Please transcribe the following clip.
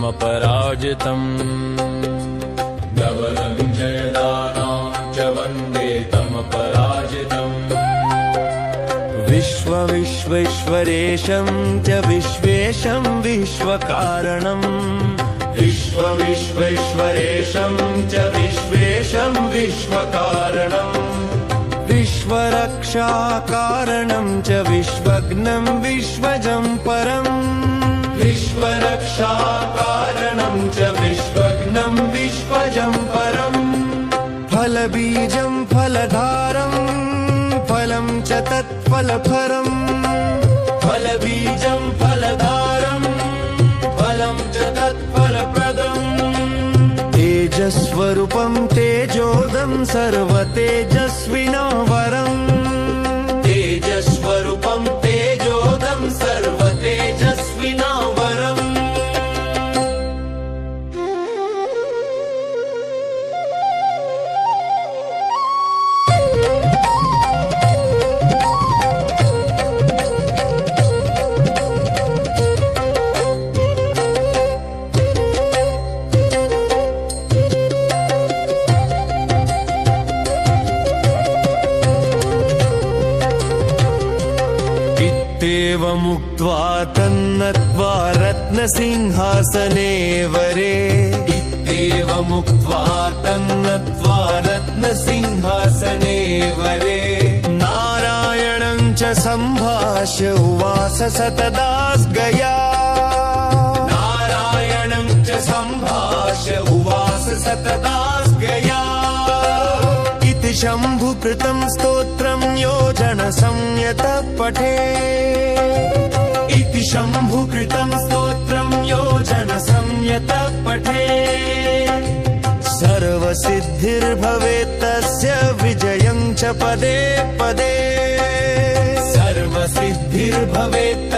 तमपराजितम् धवलं जयदानां च वन्दे तमपराजितम् विश्वेश्वरेशं च विश्वेशं विश्वकारणम् विश्वेश्वरेशं च विश्वेशं विश्वकारणम् विश्वरक्षाकारणं च विश्वज्ञं विश्वजं परम् विश्वरक्षाकारणं च विश्वज्ञं विश्वजं परम् फलबीजं फलधारं फलं च तत्फलफलम् फलबीजं फलधारं फलं च तत्फलप्रदम् तेजस्वरूपं तेजोदं सर्वतेजस्विनं वरम् तेजस्वरूपं तेजोदं सर्वतेजस्विनं वरम् मुक्त्वा तन्नत्वा रत्नसिंहासने वरे इत्येवमुक्त्वा तन्नत्वा रत्नसिंहासने वरे नारायणं च सम्भाष्य उवास सतदास्गया नारायणं च सम्भाष्य उवास सतदास्गया इति शम्भुकृतं स्तोत्रं योजनसंयतः पठे इति शम्भुकृतं स्तोत्रं योजनसंयतः पठे सर्वसिद्धिर्भवेत् तस्य विजयं च पदे पदे सर्वसिद्धिर्भवेत्